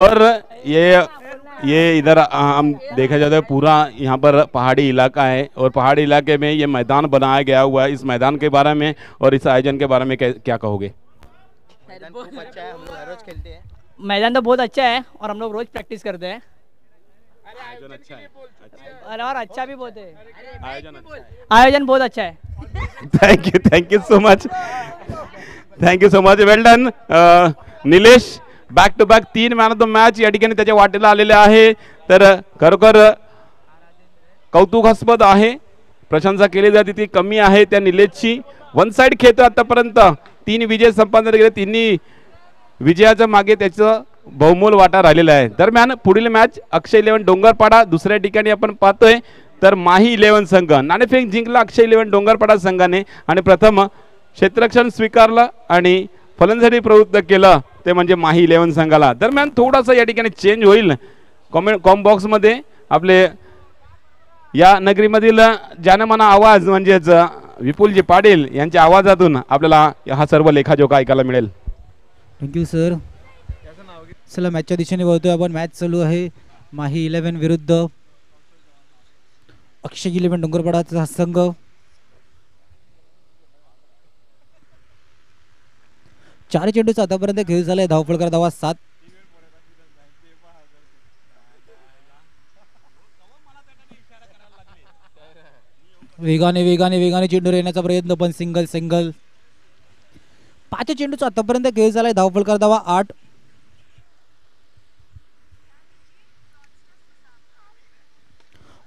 और ये इधर हम देखा जाता है पूरा यहाँ पर पहाड़ी इलाका है और पहाड़ी इलाके में ये मैदान बनाया गया हुआ है। इस मैदान के बारे में और इस आयोजन के बारे में क्या कहोगे? मैदान बहुत अच्छा है, हम लोग हर रोज खेलते हैं। मैदान तो बहुत अच्छा है और हम लोग रोज प्रैक्टिस करते हैं। आयोजन अच्छा है और अच्छा भी बहुत है। आयोजन बहुत अच्छा है। Thank you so much, well done Nilesh. Back to back 3 man of the match या ठिकाणी त्याच्या वाटेला आलेले आहे, तर खरोखर कौतुकास्पद आहे, प्रशंसा केली जाते ती कमी आहे त्या निलेशची। वन साइड खेळतो आतापर्यंत 3 विजय संपादन केले, तिन्ही विजयाच्या मागे त्याचं बहुमोल वाटा राहिलेला आहे। दरम्यान पुढील मॅच अक्षय 11 डोंगरपाडा, दुसऱ्या ठिकाणी आपण पाहतोय तर माही 11 संघ। नाणेफेक जिंकला अक्षय 11 डोंगरपाडा संघाने आणि प्रथम क्षेत्ररक्षण स्वीकारलं आणि फलंदाजी प्रवृत्त केलं ते म्हणजे माही 11 संघाला। दरम्यान थोडासा या ठिकाणी चेंज होईल कॉम बॉक्स मध्ये। आपले या नगरीमधील जानमाना आवाज म्हणजेच विपुलजी पाटील यांच्या आवाजातून आपल्याला हा सर्व लेखाजोखा ऐकायला मिळेल। Thank you sir. चला मॅचच्या दिशेने वळतोय आपण। मॅच चालू आहे माही 11 विरुद्ध अक्षय 11 डोंगरपाडाचा संघ। चार चेंडूचा आतापर्यंत खेळ झालाय, धावफलकार धावा 7। वेगाने वेगाने वेगाने चेंडूवर येण्याचा प्रयत्न पण सिंगल। 5 चेंडूचा आतापर्यंत खेळ झालाय, धावफलकार धावा 8।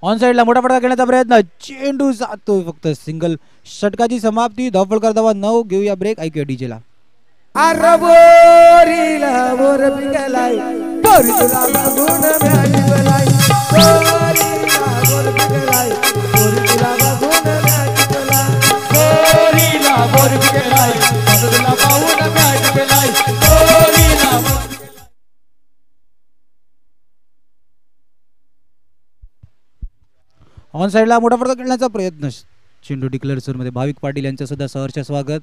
ऑन साइडला मोठा फटका घेण्याचा प्रयत्न, चेंडू जातोय फक्त सिंगल। षटकाची समाप्ती, धावफलकार धावा 9। घेऊया ब्रेक, ऐकूया डीजेला। ऑन साइडला मोठा फटका खेळण्याचा प्रयत्न, चेंडू डिक्लेअर मध्ये भाविक पाटील यांचं सुद्धा सहर्ष स्वागत।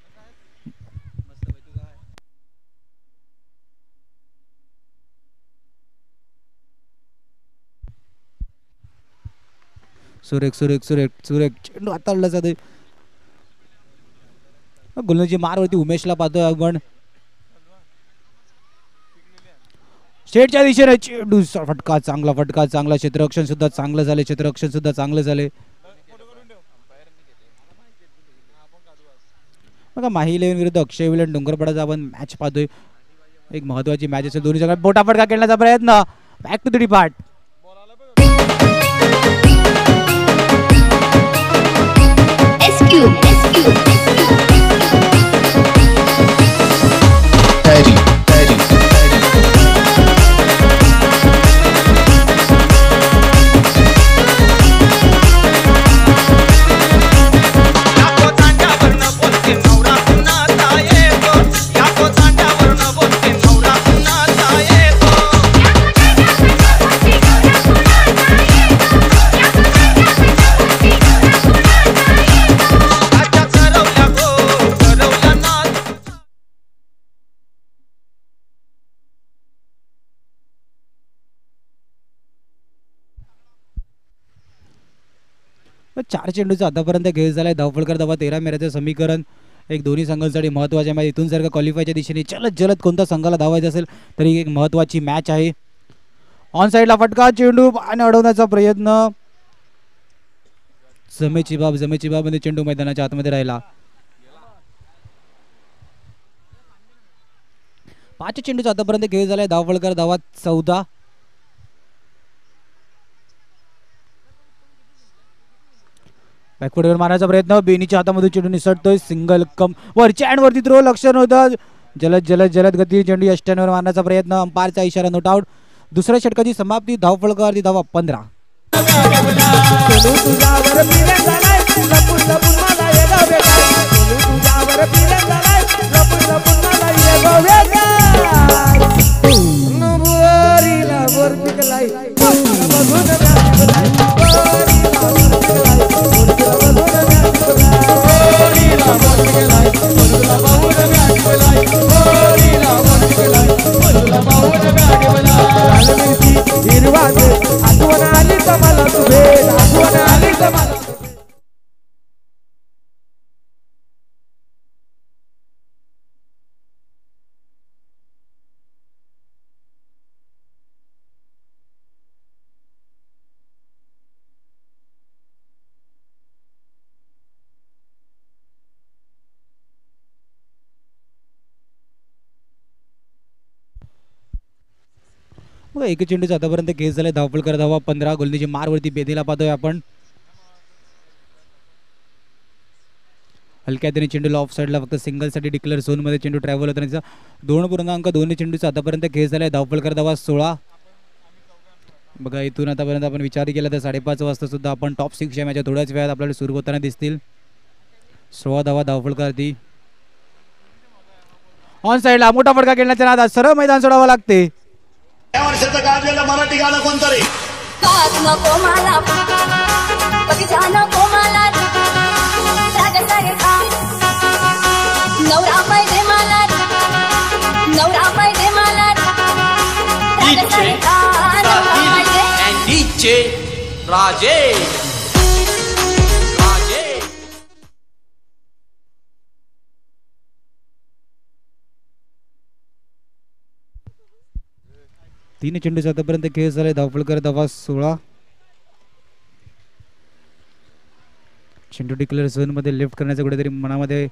सुरेख सुरेख सुरेख सुरेख चेंडू हाताळला जाते, गोलंदाजी मारवरती उमेशला पाहतोय आपण। स्टेटच्या दिशेने चेंडू फटका चांगला, फटका चांगला, क्षेत्ररक्षण सुद्धा चांगलं झाले, क्षेत्ररक्षण सुद्धा चांगलं झाले। बघा माही 11 विरुद्ध अक्षय 11 डोंगरपाडाचा आपण मॅच पाहतोय। एक महत्वाची मॅच असेल, दोन्ही संघात मोठा फटका खेळण्याचा प्रयत्न। Back to the depart. चार चेंडूचा आतापर्यंत खेळ झालाय, धावफलकार धावा 13 मेऱ्याचं समीकरण। एक दोन्ही संघांसाठी महत्वाची मॅच, इथून जर का क्वालिफायच्या दिशेने जलद कोणत्या संघाला धावायचं असेल तरी एक महत्वाची मॅच आहे। ऑन साइडला फटका, चेंडू पाण्यात अडवण्याचा प्रयत्न, जमेची बाब मध्ये चेंडू मैदानाच्या आतमध्ये राहिला। 5 चेंडूचा आतापर्यंत खेळ झालाय, धावफलकार धावा 14। बॅकवर्डवर मारण्याचा प्रयत्न, बेनीच्या हातामध्ये चेंडू निसटतोय, सिंगल कम वरच्या अँड वरती थ्रो, लक्ष नव्हतं। जलद गती चेंडू यष्ट्यांवर मारण्याचा प्रयत्न, अंपायरचा इशारा, नोट आउट। दुसऱ्या षटकाची समाप्ती, धावफलकावरती धावा 15। Hola, एक चेंडूचा आतापर्यंत केस झाले. धावफलकर धावा 15. गोलंदाजी मारवरती बेदीला पाहतोय आपण. हलक्या त्याने चेंडूला ऑफ साईडला फक्त सिंगलसाठी डिक्लेअर झोनमध्ये चेंडू ट्रॅव्हल होता. 2.2 चेंडूचा आतापर्यंत केस झालाय. धावफलकर धावा 16. बघा इथून आतापर्यंत आपण विचार केला तर 5:30 वाजता सुद्धा आपण टॉप 6 या मॅच थोड्याच वेळात आपल्याला सुरू होताना दिसतील. 16 धावा धावफलकर ती ऑन साईडला. मोठा फटका खेळण्याच्या नादात सरळ मैदान सोडावं लागते. या वर्षाचं गाजलेलं मराठी गाणं कोणतं रे? राजे तीन चेंडूचा आतापर्यंत खेळ झालाय. धावफलकर धावा 16. चेंडू डिक्लेअर झोन मध्ये लेफ्ट करण्याचा कुठेतरी मनामध्ये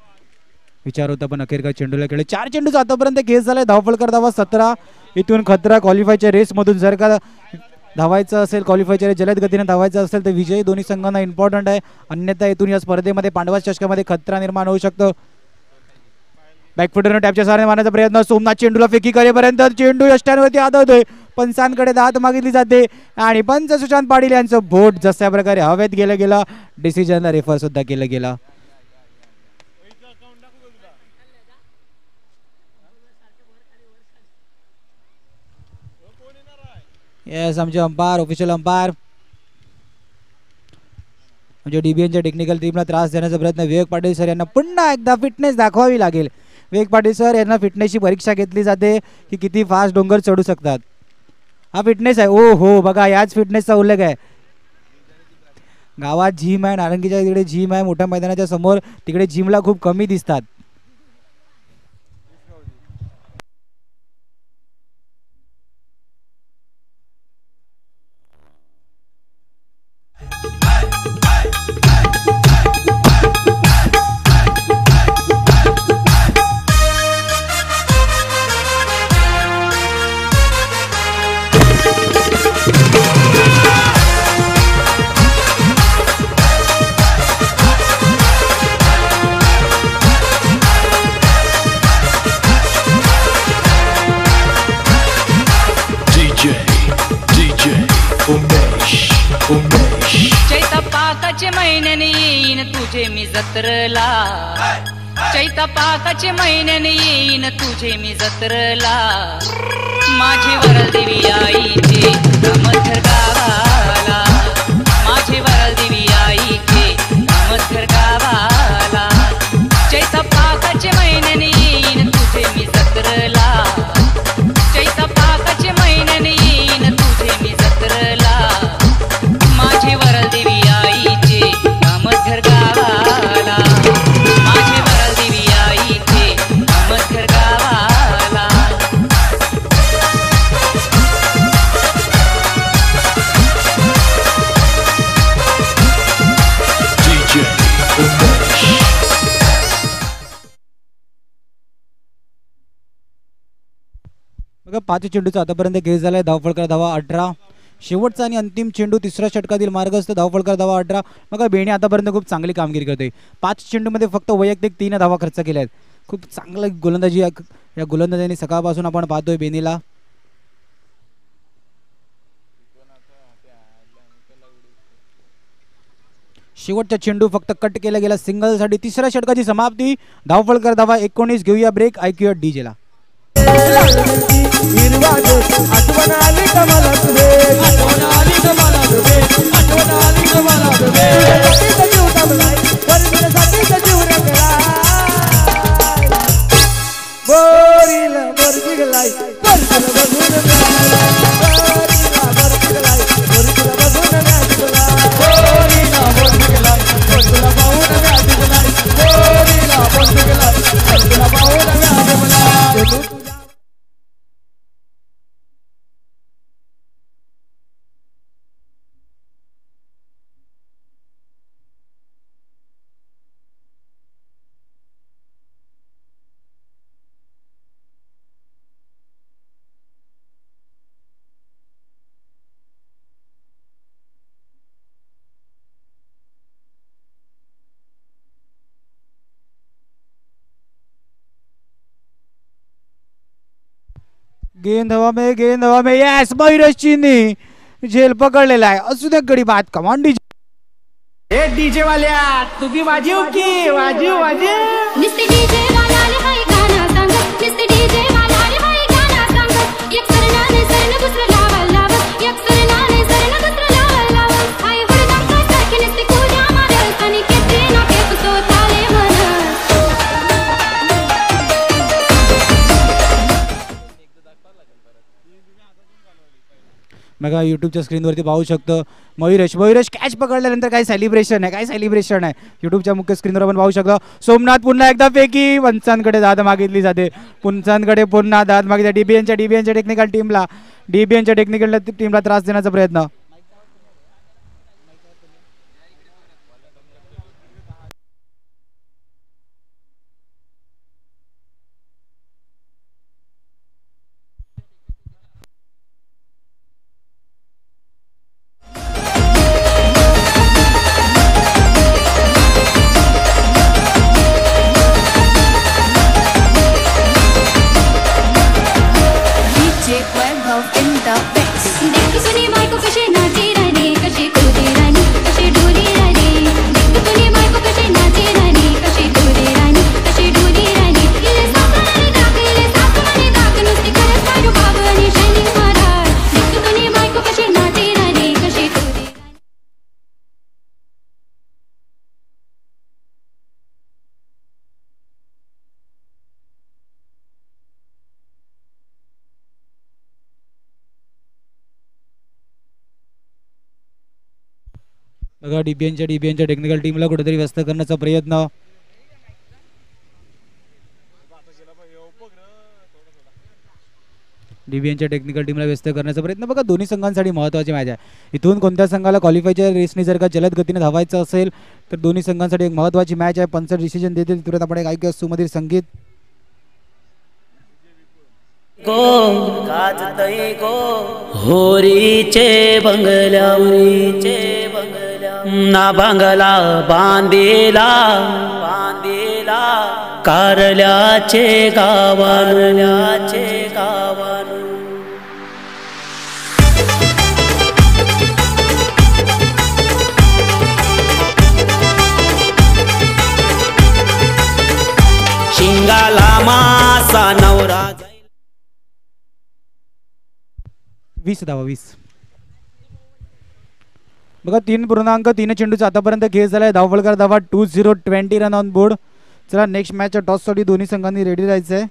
विचार होता पण अखेर काय चेंडूला खेळले. 4 चेंडूचा आतापर्यंत खेळ झालाय. धावफलकर धावा 17. इथून खतरा क्वालिफायच्या रेस मधून जर का धावायचं असेल, क्वालिफायच्या रेस जलद गतीने धावायचं असेल तर विजय दोन्ही संघांना इम्पॉर्टंट आहे. अन्यथा इथून या स्पर्धेमध्ये पांडवा चषकामध्ये खतरा निर्माण होऊ शकतो. बॅकफुटरने टॅपच्या सहारे मारण्याचा प्रयत्न. सोमनाथ चेंडूला फेकी करेपर्यंत चेंडू यष्ट्यांवरती आदळतोय. पंचांकडे दात मागितली जाते आणि पंच सुशांत पाटील यांचं बोट जशा प्रकारे हवेत गेलं गेला. डिसिजनला रेफर सुद्धा केलं गेला. येस आमचे अंपायर, ऑफिशियल अंपायर म्हणजे डीबीएनच्या टेक्निकल टीमला त्रास देण्याचा प्रयत्न. विवेक पाटील सर यांना पुन्हा एकदा फिटनेस दाखवावी लागेल. विवेक पाटील सर यांना फिटनेसची परीक्षा घेतली जाते की किती फास्ट डोंगर चढू शकतात. हा फिटनेस आहे. ओ हो बघा याच फिटनेसचा उल्लेख आहे. गावात जिम आहे, नारंगीच्या तिकडे जिम आहे मोठ्या मैदानाच्या समोर. तिकडे जिमला खूप कमी दिसतात. चैतपाकाचे महिन्याने येईन तुझे मी जत्रला. चैतपाकाचे महिन्याने येईन तुझे मी जत्रला. माझी वरदेवी आईचे रामथर गावाला. माझी वरदेवी आईचे रामथर गावाला. चैतपाकाचे महिन्याने येईन तुझे मी जत्रला. चैतपाकाचे महिन्याने येईन तुझे मी जत्रला. माझे वरदेवी आईचे रामथर गावाला. माझे वरदेवी आईचे रामथर गावाला. बघा 5 चेंडूचा आतापर्यंत खेळ झालाय. धावफलकर धावा 18. शेवटचा आणि अंतिम चेंडू तिसऱ्या षटकातील मार्गस्थ. धावफलकर धावा 18. बघा बेणे आतापर्यंत खूप चांगली कामगिरी करते. 5 चेंडूमध्ये फक्त वैयक्तिक 3 धावा खर्च केल्या आहेत. खूप चांगलं गोलंदाजी या गोलंदाजांनी सकाळपासून आपण पाहतोय बेनीला. शेवटचा चेंडू फक्त कट केला गेला सिंगलसाठी. तिसऱ्या षटकाची समाप्ती. धावफलकर धावा 19. घेऊया ब्रेक. ऐकूया डीजेला. आठवण आली कमाला तुझे. आठवण आली कमाला तुझे. आठवण आली कमाला तुझे. जीव दमलाय वर्षासाठी जीव रंगलाय. बोरीला बोरगी गलाय वर्षाला बघून बोरीला बोरगी गलाय वर्षाला बघून बोरीला बोरगी गलाय वर्षाला पाहून बोरीला बोरगी गलाय वर्षाला पाहून गेंद हवा में यस मयुरेश चिनी झेल पकडलेला आहे. असू दे गडी बाद कमान डीजे डीजे वाल्या तुम्ही वाजव की वाजव निस्ते डीजे वाला आले हाय गाना सांग निस्ते डीजे वाला आले हाय गाना सांग एक सरनाने सरन दुसरं लावल एक सरनाने सरन दुसरं लावल हाय हुडदम का सारखे निस्ते कुड्या मारत आणि किती ना केप सोताले बघा यूट्यूबच्या स्क्रीनवरती पाहू शकतो मयुरेश कॅच पकडल्यानंतर काय सेलिब्रेशन आहे यूट्यूबच्या मुख्य स्क्रीनवर आपण पाहू शकतो. सोमनाथ पुन्हा एकदा फेकी पंचांकडे दाद मागितली जाते. पंचांकडे पुन्हा दाद मागितली डीबीएनच्या टेक्निकल टीमला त्रास देण्याचा प्रयत्न. बघा डीबीएनच्या टेक्निकल टीमला कुठेतरी व्यस्त करण्याचा प्रयत्न. डीबीएनच्या टेक्निकल टीमला व्यस्त करण्याचा प्रयत्न. बघा दोन्ही संघांसाठी महत्त्वाची मॅच आहे. इथून कोणत्या संघाला क्वालिफायच्या रेसने जर का जलद गतीने धावायचं असेल तर दोन्ही संघांसाठी एक महत्त्वाची मॅच आहे. पंच डिसिजन देतील तुरंत आपण एक ऐकूया सुमधीर संगीत. होरीचे बंगल्यावरीचे ना बांगला बांधेला कारल्याचे गावान शिंगाला मासा नवरा 20 धावा 20. बघा 3.3 चेंडूचा आतापर्यंत खेळ झालाय. धावफलकार धावा 20 रन ऑन बोर्ड. चला नेक्स्ट मॅचच्या टॉससाठी दोन्ही संघांनी रेडी राहायचं आहे.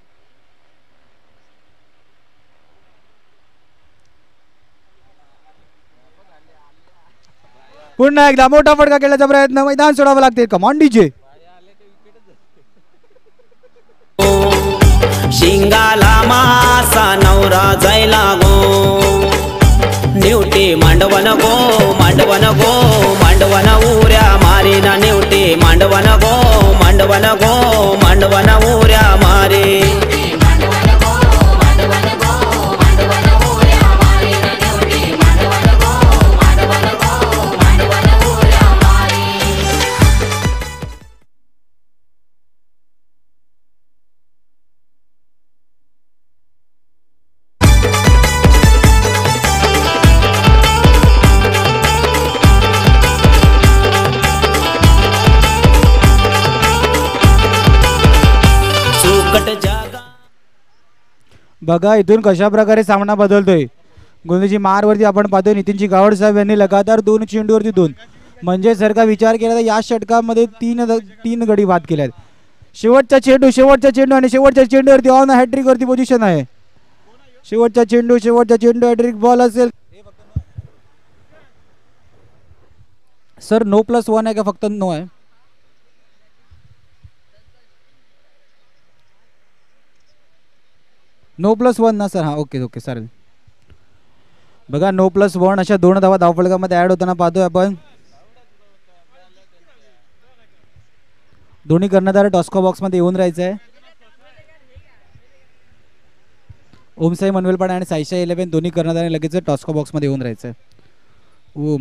पुन्हा एकदा मोठा फटका खेळण्याचा प्रयत्न. मैदान सोडावं लागते. कमॉन डीजे शिंगाला मासा नवरा जायला गो निवटे मांडवन उऱ्या मारेना निवटे मांडवन उऱ्या मारे बघा इथून कशा प्रकारे सामना बदलतोय. गोंधीची मारवरती आपण पाहतोय नितीनजी गावड साहेब यांनी लगातार 2 चेंडूवरती 2 म्हणजे जर का विचार केला तर या षटकामध्ये 3 गडी बाद केल्यात. शेवटचा चेंडू आणि शेवटच्या चेंडूवरती ऑन हॅट्रिक वरती पोझिशन आहे. शेवटचा चेंडू हॅट्रिक बॉल असेल. सर No+1 आहे का फक्त नो आहे? No+1 ना सर. हां ओके चालेल. बघा No+1 अशा 2 धावा धावफलकामध्ये ऍड होताना पाहतोय आपण. दोन्ही कर्णधार टॉस्को बॉक्समध्ये येऊन राहायचं आहे. ओमसाई मनवेलपाडा आणि साईशा 11 दोन्ही कर्णधारांनी लगेच टॉस्को बॉक्समध्ये येऊन राहायचं आहे.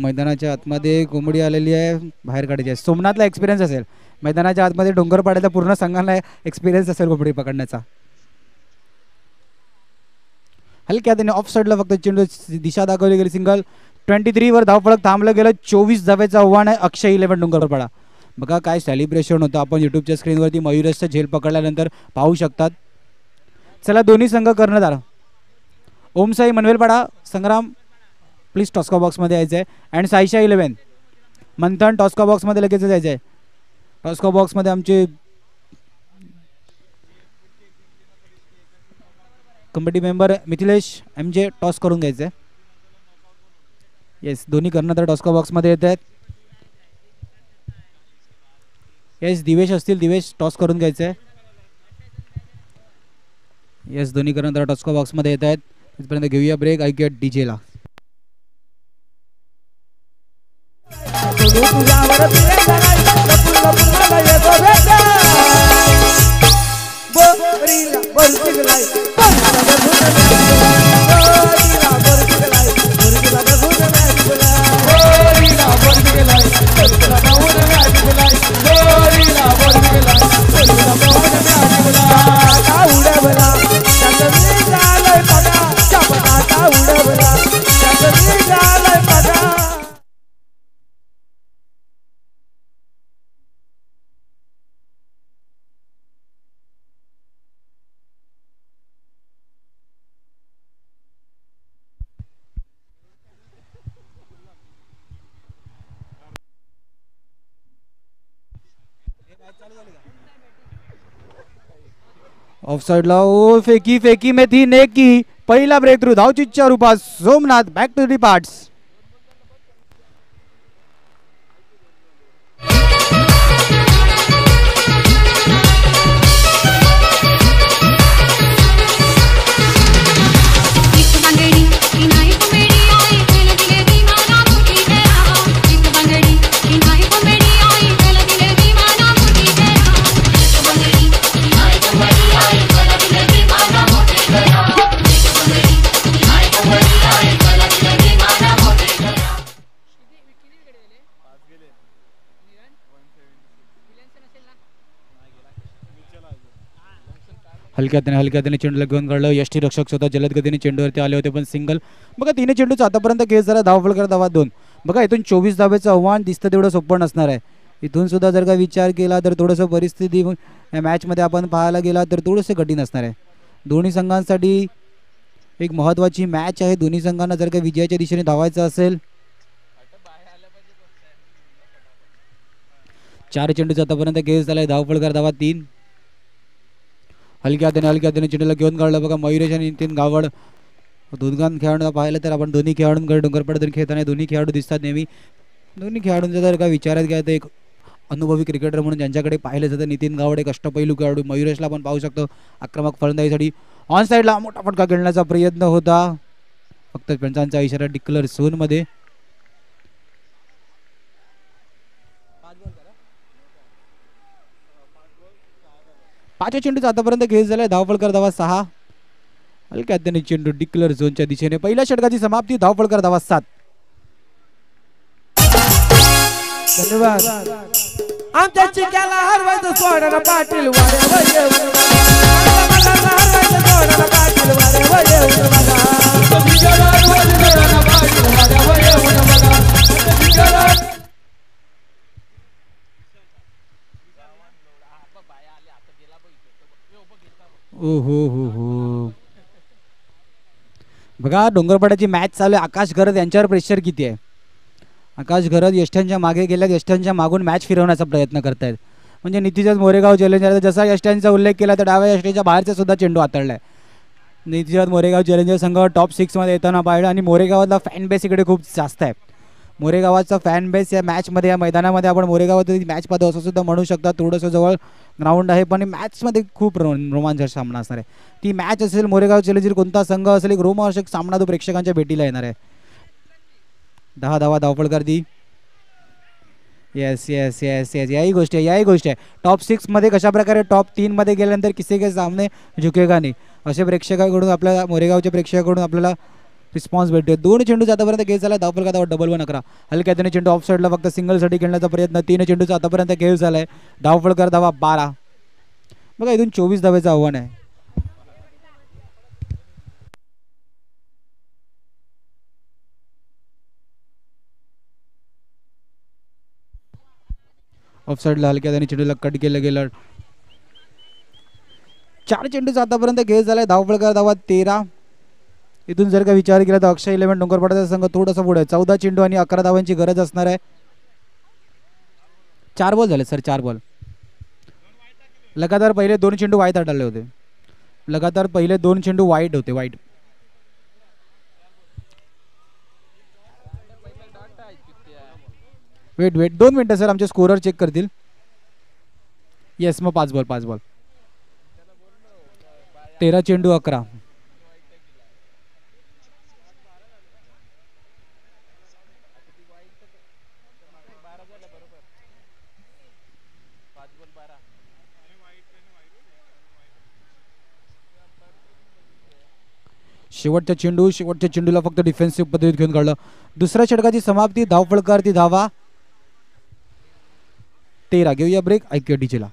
मैदानाच्या आतमध्ये कोंबडी आलेली आहे. बाहेर काढायची आहे. सोमनाथला एक्सपिरियन्स असेल. मैदानाच्या आतमध्ये डोंगरपाड्याचा पूर्ण संघाला एक्सपिरियन्स असेल कोंबडी पकडण्याचा. हलक्या त्याने ऑफ साईडला फक्त चेंडू दिशा दाखवली गेली. सिंगल 23 वर धावफलक थांबलं गेलं. 24 धावेचं आव्हान आहे अक्षय 11 डोंगरपाडा. बघा काय सेलिब्रेशन होतं, आपण युट्यूबच्या स्क्रीनवरती मयुरेशचा झेल पकडल्यानंतर पाहू शकतात. चला दोन्ही संघ कर्णधार ओमसाई मनवेलपाडा, संग्राम प्लीज टॉस्का बॉक्समध्ये यायचं आहे. अँड साईशा 11 मंथन टॉस्का बॉक्समध्ये लगेच जायचं आहे. टॉस्का बॉक्समध्ये आमचे committee member Mithilesh MJ toss करून घ्यायचं आहे. येस दोन्ही कर्णधार टॉस्का बॉक्समध्ये येत आहेत. येस दिवेश असतील, दिवेश टॉस करून घ्यायचं आहे. येस दोन्ही कर्णधार टॉस्का बॉक्समध्ये येत आहेत. तिथपर्यंत घेऊया ब्रेक, ऐकूया डीजेला. ऑफ साइडला ओ फेकी फेकी में थी नेकी. पहिला ब्रेक थ्रू धावचीच्या रूपात सोमनाथ बॅक टू दी पार्ट्स. हलक्याने चेंडूला घेऊन काढलं. यष्टी रक्षक स्वतः जलद गतीने चेंडूवरती आले होते पण सिंगल. बघा तिने चेंडूचा आतापर्यंत केस झाला. धावफलक धावा 2. बघा इथून 24 धावेचं आव्हान दिसतं तेवढं सोपं नसणार आहे. इथून सुद्धा जर का विचार केला तर थोडंसं परिस्थिती या मॅचमध्ये आपण पाहायला गेला तर थोडंसं कठीण असणार आहे. दोन्ही संघांसाठी एक महत्त्वाची मॅच आहे. दोन्ही संघांना जर का विजयाच्या दिशेने धावायचं असेल. 4 चेंडूचा आतापर्यंत केस झालाय. धावफलक धावा 3. हलक्या हाताने चेंडूला घेऊन काढलं. बघा मयुरेश आणि नितीन गावड दोन खेळाडू पाहिलं तर आपण दोन्ही खेळाडूंकडे डोंगरपाड्यातून खेळताना दोन्ही खेळाडू दिसतात नेहमी. दोन्ही खेळाडूंचा जर का विचारात घ्या तर एक अनुभवी क्रिकेटर म्हणून ज्यांच्याकडे पाहिलं जातं नितीन गावड एक अष्टपैलू खेळाडू. मयुरेशला आपण पाहू शकतो आक्रमक फलंदाजीसाठी ऑन साईडला मोठा फटका खेळण्याचा प्रयत्न होता. फक्त पंचांचा इशारा डिक्लेअर झोनमध्ये. पाचव्या चेंडूचा आतापर्यंत खेळ झालाय. धावफलक धावा 6. हलक्या हाताने चेंडू डिक्लेअर झोनच्या दिशेने. पहिल्या षटकाची समाप्ती. धावफलक धावा 7. धन्यवाद. आमच्या चिक्याला हरवायचं सोडा पाटील हो बघा डोंगरपाड्याची मॅच चालू आहे. आकाश गरज यांच्यावर प्रेशर किती आहे. आकाश गरज यष्ट्यांच्या मागे गेल्यात. यष्ट्यांच्या मागून मॅच फिरवण्याचा प्रयत्न करतायत. म्हणजे नितीशच मोरेगाव चॅलेंजर जसा यष्ट्यांचा उल्लेख केला तर डाव्या यष्ट्यांच्या बाहेरचा सुद्धा चेंडू हाताळलाय. नितीशात मोरेगाव चॅलेंजर संघ टॉप 6 मध्ये येताना पाहिलं आणि मोरेगावातला फॅन बेस इकडे खूप जास्त आहे. मोरेगावाचा फॅन बेस या मॅचमध्ये या मैदानामध्ये आपण मोरेगावात मॅच पाहतो असं सुद्धा म्हणू शकता. थोडंसं जवळ ग्राउंड आहे पण मॅचमध्ये खूप रोमांचक सामना असणार आहे. ती मॅच असेल मोरेगाव चॅलेंजर कोणता संघ असेल एक रोमांचक सामना तो प्रेक्षकांच्या भेटीला येणार आहे. 10 धावा धावफलक दी. येस याही गोष्ट आहे. टॉप 6 मध्ये कशा प्रकारे टॉप 3 मध्ये गेल्यानंतर किसी के सामने झुकेगा नाही असे प्रेक्षकाकडून आपल्याला मोरेगावच्या प्रेक्षकाकडून आपल्याला रिस्पॉन्स भेटतो. 2 चेंडूचा आतापर्यंत खेळ झाला. धावफलक धावा 11 हलक्या हाताने चेंडू ऑफ साईडला फक्त सिंगलसाठी खेळण्याचा प्रयत्न. 3 चेंडूचा आतापर्यंत खेळ झालाय. धावफलक धावा 12. बघा इथून 24 धावेचं आव्हान आहे. ऑफ साईडला हलक्या त्याने चेंडूला कट केलं गेलं. 4 चेंडूचा आतापर्यंत खेळ झालाय. धावफलकार धावा 13. इथून जर का विचार केला तर अक्षय 11 डोंगरपाड्याचा संघ थोडासा पुढे 14 चेंडू आणि 11 धावांची गरज असणार आहे. 4 बॉल झाले सर, 4 बॉल. लगातार पहिले 2 चेंडू वाईट आढळले होते. लगातार पहिले 2 चेंडू वाईट होते. वाईट वेट 2 मिनिटं सर, आमचे स्कोरर चेक करतील. येस, मग 5 बॉल. 13 चेंडू 11. शेवटच्या चेंडूला फक्त डिफेन्सिव्ह पद्धतीत घेऊन काढलं. दुसऱ्या षटकाची समाप्ती. धावफलकार ती धावा 13. घेऊया ब्रेक. ऐकूया डीजेला.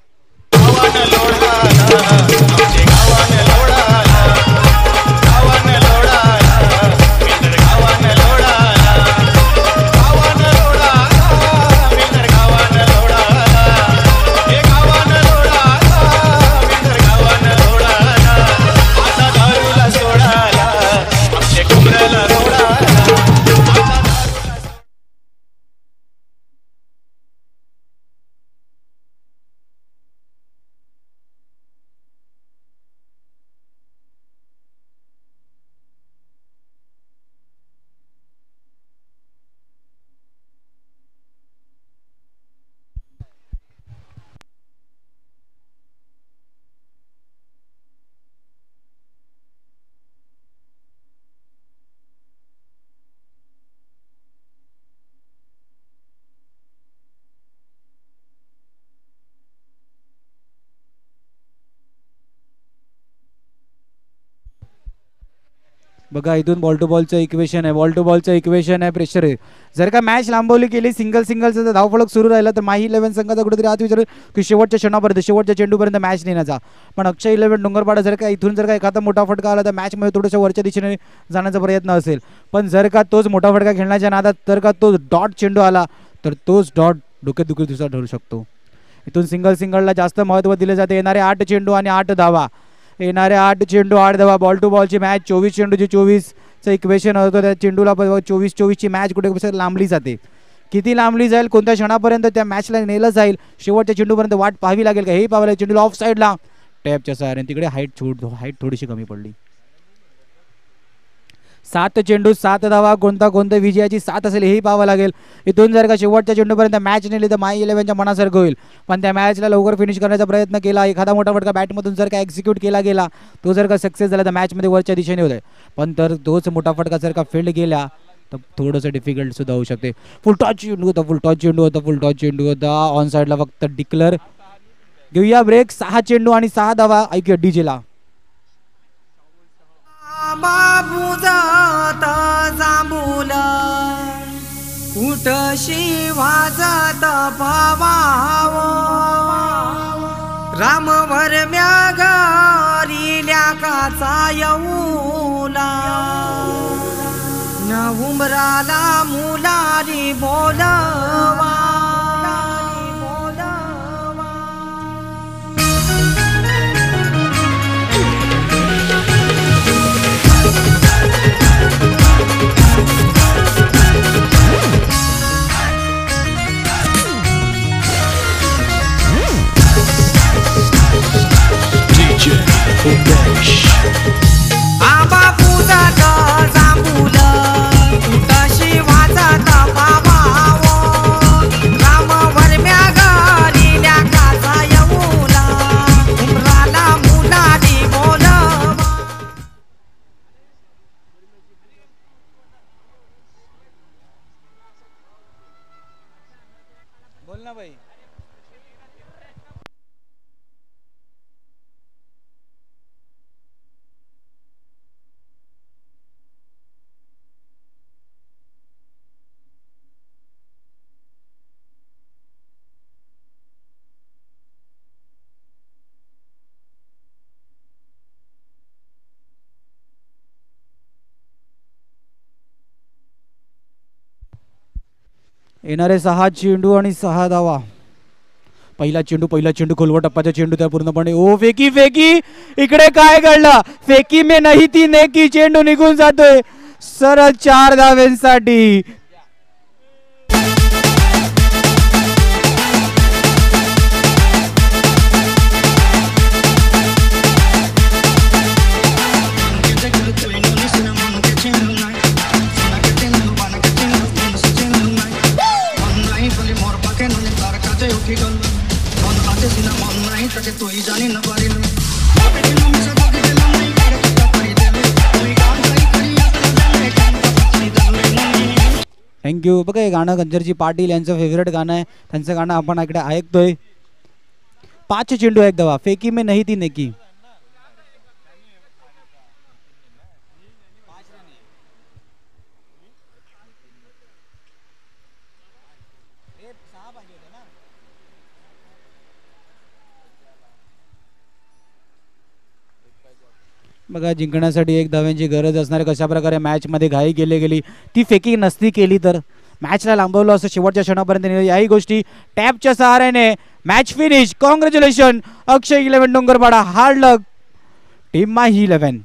बघा इथून बॉल टू बॉलचं इक्वेशन आहे. प्रेशर आहे. जर का मॅच लांबवली केली सिंगलचं धावफलक सुरू राहिला तर माही 11 संघाचा कुठेतरी हात विचारू की शेवटच्या चेंडूपर्यंत मॅच नेण्याचा. पण अक्षय 11 डोंगरपाडा जर का इथून जर का एखादा मोठा फटका आला तर मॅचमध्ये थोडंसं वरच्या दिशेने जाण्याचा प्रयत्न असेल. पण जर का तोच मोठा फटका खेळण्याच्या नादात जर का तो डॉट चेंडू आला तर तोच डॉट डोकेदुखी दुसरा ठरू शकतो. इथून सिंगलला जास्त महत्त्व दिले जाते. येणारे 8 चेंडू आणि 8 धावा. 8 धावा. बॉल टू बॉलची मॅच. 24 चेंडूची 24चं इक्वेशन होतं. त्या चेंडूला 24ची मॅच कुठे लांबली जाते. किती लांबली जाईल, कोणत्या क्षणापर्यंत त्या मॅचला नेलं जाईल, शेवटच्या चेंडूपर्यंत वाट पाहावी लागेल का हे पाहावं. चेंडूला ऑफ साईडला टॅपच्या सहाऱ्याने तिकडे हाईट थोडीशी कमी पडली. 7 चेंडू 7 धावा. कोणत्या विजयाची 7 असेल हेही पाहावं लागेल. इथून जर का शेवटच्या चेंडूपर्यंत मॅच नेली तर माई 11च्या मनासारखं होईल. पण त्या मॅचला लवकर फिनिश करण्याचा प्रयत्न केला. एखादा मोठा फटका बॅटमधून जर का एक्झिक्यूट केला गेला तो जर का सक्सेस झाला तर मॅचमध्ये वरच्या दिशेने होत आहे. पण तर तोच मोठा फटका जर का फील्ड गेला तर थोडंसं डिफिकल्ट सुद्धा होऊ शकते. फुल टॉच चेंडू होता. ऑन साईडला फक्त डिक्लेअर. घेऊया ब्रेक. 6 चेंडू आणि 6 धावा. ऐकूया डीजेला. बाबू जात जांभूल कुठशी वाजत पावाव रामवर म्यागारिल्या काचा येऊला न उमराला मुलारी बोलवा. आबा पूजात जांभूल कुठशी वाजत पावाव रामवर म्यागारिल्या काचा येऊला उमराला मुलारी बोलवा. बोल ना भाई. येणारे 6 चेंडू आणि 6 धावा. पहिला चेंडू खोलवर टप्प्याचा चेंडू त्या पूर्णपणे ओ फेकी इकडे काय घडलं फेकी मे नाही ती नेकी चेंडू निघून जातोय सरळ 4 धावांसाठी थँक्यू. बघा हे गाणं गंजरजी पाटील यांचं फेवरेट गाणं आहे. त्यांचं गाणं आपण इकडे ऐकतोय. 5 चेंडू 1 धावा फेकी में नाही ती नेकी. बघा जिंकण्यासाठी 1 धाव्यांची गरज असणारे कशा प्रकारे मॅच मध्ये घाई गेली ती फेकी नसती केली तर मॅचला लांबवलं असं शेवटच्या क्षणापर्यंत. याही गोष्टी टॅपच्या सहाऱ्याने match finish. Congratulation Akshay 11 Dongarpada. Hard luck team Mahi 11.